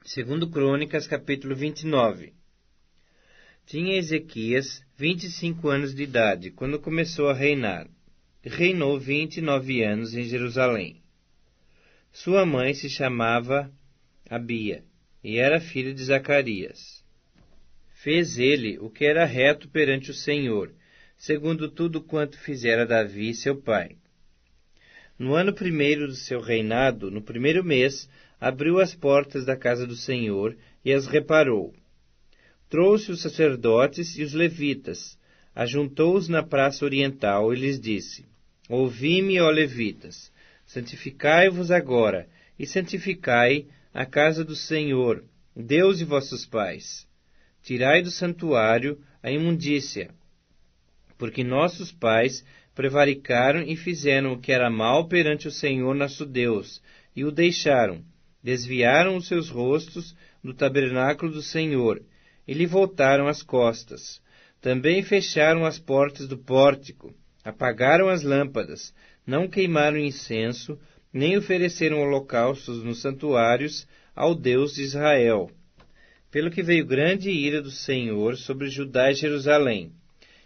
Segundo Crônicas, capítulo 29. Tinha Ezequias 25 anos de idade, quando começou a reinar. Reinou 29 anos em Jerusalém. Sua mãe se chamava Abia, e era filha de Zacarias. Fez ele o que era reto perante o Senhor, segundo tudo quanto fizera Davi, seu pai. No ano primeiro do seu reinado, no primeiro mês, abriu as portas da casa do Senhor e as reparou. Trouxe os sacerdotes e os levitas, ajuntou-os na praça oriental e lhes disse: Ouvi-me, ó levitas, santificai-vos agora, e santificai a casa do Senhor, Deus de vossos pais. Tirai do santuário a imundícia, porque nossos pais prevaricaram e fizeram o que era mal perante o Senhor nosso Deus, e o deixaram, desviaram os seus rostos do tabernáculo do Senhor, e lhe voltaram as costas. Também fecharam as portas do pórtico, apagaram as lâmpadas, não queimaram incenso, nem ofereceram holocaustos nos santuários ao Deus de Israel. Pelo que veio grande ira do Senhor sobre Judá e Jerusalém,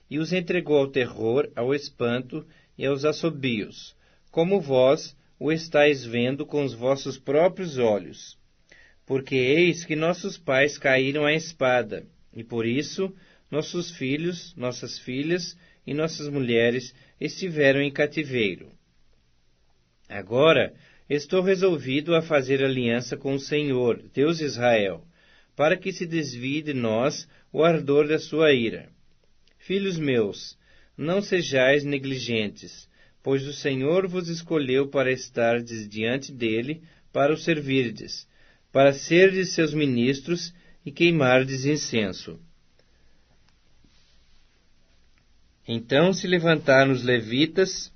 e os entregou ao terror, ao espanto e aos assobios, como vós o estáis vendo com os vossos próprios olhos. Porque eis que nossos pais caíram à espada, e por isso nossos filhos, nossas filhas e nossas mulheres estiveram em cativeiro. Agora estou resolvido a fazer aliança com o Senhor, Deus de Israel, para que se desvie de nós o ardor da sua ira. Filhos meus, não sejais negligentes, pois o Senhor vos escolheu para estardes diante dele, para o servirdes, para serdes seus ministros e queimardes incenso. Então se levantaram os levitas,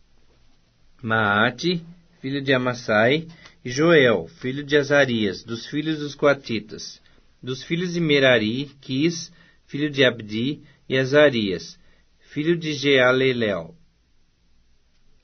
Maate, filho de Amassai, e Joel, filho de Azarias, dos filhos dos coatitas, dos filhos de Merari, Quis, filho de Abdi, e Azarias, filho de Jealelel,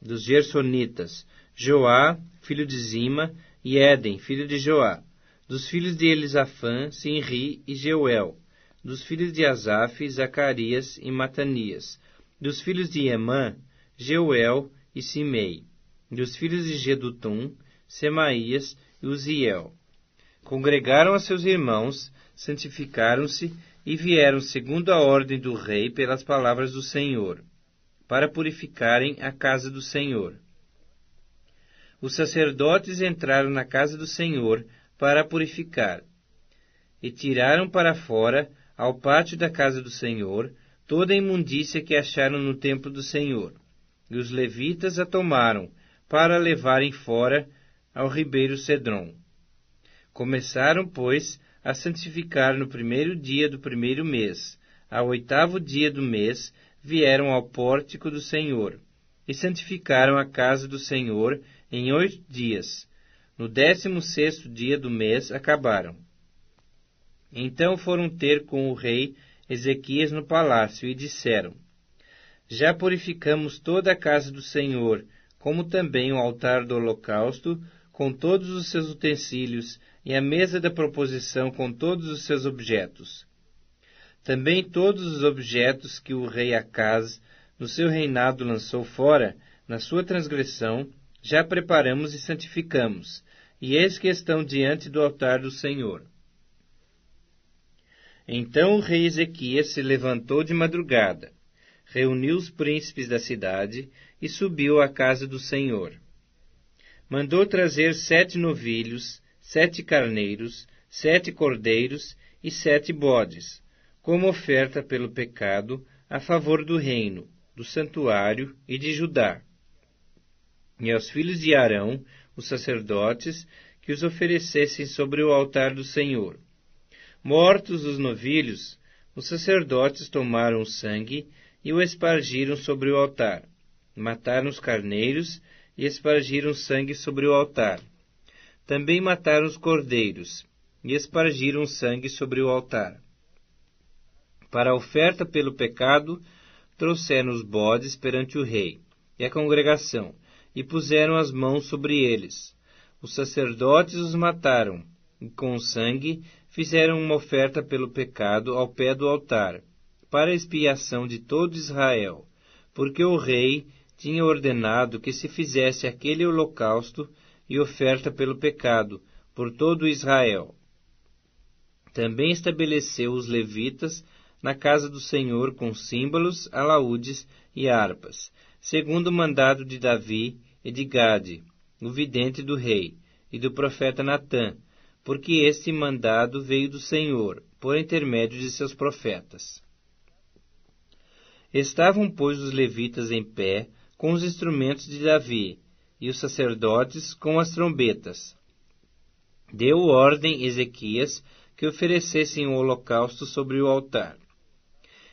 dos Gersonitas, Joá, filho de Zima, e Éden, filho de Joá, dos filhos de Elisafã, Sinri e Jeuel, dos filhos de Asaf, Zacarias e Matanias, dos filhos de Emã, Jeuel e Simei, dos filhos de Gedutum, Semaías e Uziel. Congregaram a seus irmãos, santificaram-se e vieram segundo a ordem do rei pelas palavras do Senhor, para purificarem a casa do Senhor. Os sacerdotes entraram na casa do Senhor para a purificar, e tiraram para fora, ao pátio da casa do Senhor, toda a imundícia que acharam no templo do Senhor. E os levitas a tomaram, para a levarem fora ao ribeiro Cedron. Começaram, pois, a santificar no primeiro dia do primeiro mês. Ao 8º dia do mês, vieram ao pórtico do Senhor, e santificaram a casa do Senhor em 8 dias. No 16º dia do mês, acabaram. Então foram ter com o rei Ezequias no palácio, e disseram: Já purificamos toda a casa do Senhor, como também o altar do holocausto, com todos os seus utensílios, e a mesa da proposição com todos os seus objetos. Também todos os objetos que o rei Acaz, no seu reinado, lançou fora, na sua transgressão, já preparamos e santificamos, e eis que estão diante do altar do Senhor. Então o rei Ezequias se levantou de madrugada, reuniu os príncipes da cidade e subiu à casa do Senhor. Mandou trazer 7 novilhos, 7 carneiros, 7 cordeiros e 7 bodes, como oferta pelo pecado a favor do reino, do santuário e de Judá. E aos filhos de Arão, os sacerdotes, que os oferecessem sobre o altar do Senhor. Mortos os novilhos, os sacerdotes tomaram o sangue e o espargiram sobre o altar. Mataram os carneiros e espargiram sangue sobre o altar. Também mataram os cordeiros e espargiram sangue sobre o altar. Para a oferta pelo pecado, trouxeram os bodes perante o rei e a congregação, e puseram as mãos sobre eles. Os sacerdotes os mataram, e com o sangue fizeram uma oferta pelo pecado ao pé do altar, para a expiação de todo Israel, porque o rei tinha ordenado que se fizesse aquele holocausto e oferta pelo pecado por todo Israel. Também estabeleceu os levitas na casa do Senhor com símbolos, alaúdes e harpas, segundo o mandado de Davi e de Gade, o vidente do rei, e do profeta Natã, porque este mandado veio do Senhor, por intermédio de seus profetas. Estavam, pois, os levitas em pé, com os instrumentos de Davi, e os sacerdotes com as trombetas. Deu ordem Ezequias que oferecessem o holocausto sobre o altar.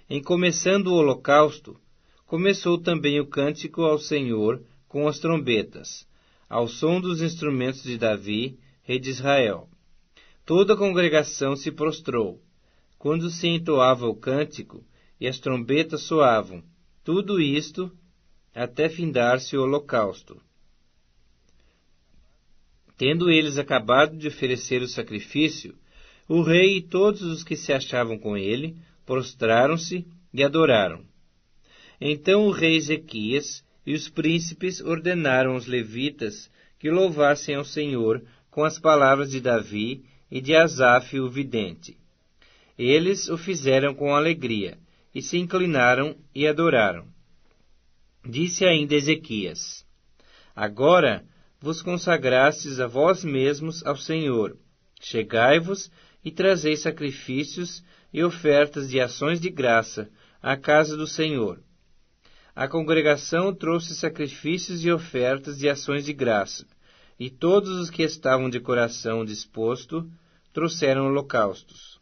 Em começando o holocausto, começou também o cântico ao Senhor com as trombetas, ao som dos instrumentos de Davi, rei de Israel. Toda a congregação se prostrou, quando se entoava o cântico e as trombetas soavam, tudo isto até findar-se o holocausto. Tendo eles acabado de oferecer o sacrifício, o rei e todos os que se achavam com ele prostraram-se e adoraram. Então o rei Ezequias e os príncipes ordenaram aos levitas que louvassem ao Senhor com as palavras de Davi e de Asaf o vidente. Eles o fizeram com alegria, e se inclinaram e adoraram. Disse ainda Ezequias: Agora vos consagrastes a vós mesmos ao Senhor. Chegai-vos e trazei sacrifícios e ofertas de ações de graça à casa do Senhor. A congregação trouxe sacrifícios e ofertas de ações de graça, e todos os que estavam de coração disposto trouxeram holocaustos.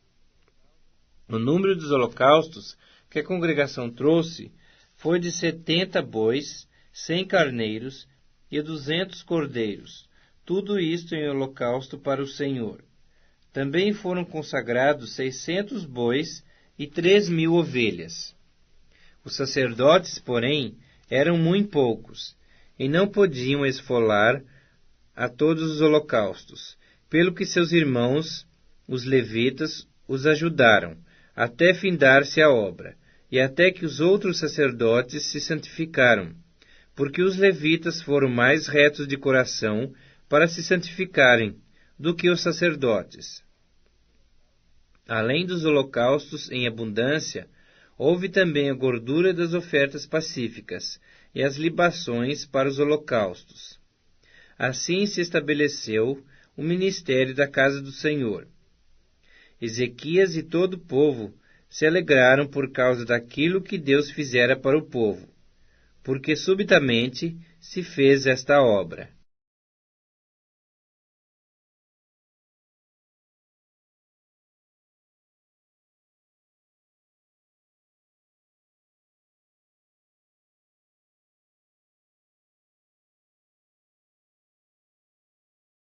O número dos holocaustos que a congregação trouxe foi de 70 bois, 100 carneiros e 200 cordeiros, tudo isto em holocausto para o Senhor. Também foram consagrados 600 bois e 3.000 ovelhas. Os sacerdotes, porém, eram muito poucos, e não podiam esfolar a todos os holocaustos, pelo que seus irmãos, os levitas, os ajudaram, até findar-se a obra, e até que os outros sacerdotes se santificaram, porque os levitas foram mais retos de coração para se santificarem do que os sacerdotes. Além dos holocaustos em abundância, houve também a gordura das ofertas pacíficas e as libações para os holocaustos. Assim se estabeleceu o ministério da casa do Senhor. Ezequias e todo o povo se alegraram por causa daquilo que Deus fizera para o povo, porque subitamente se fez esta obra.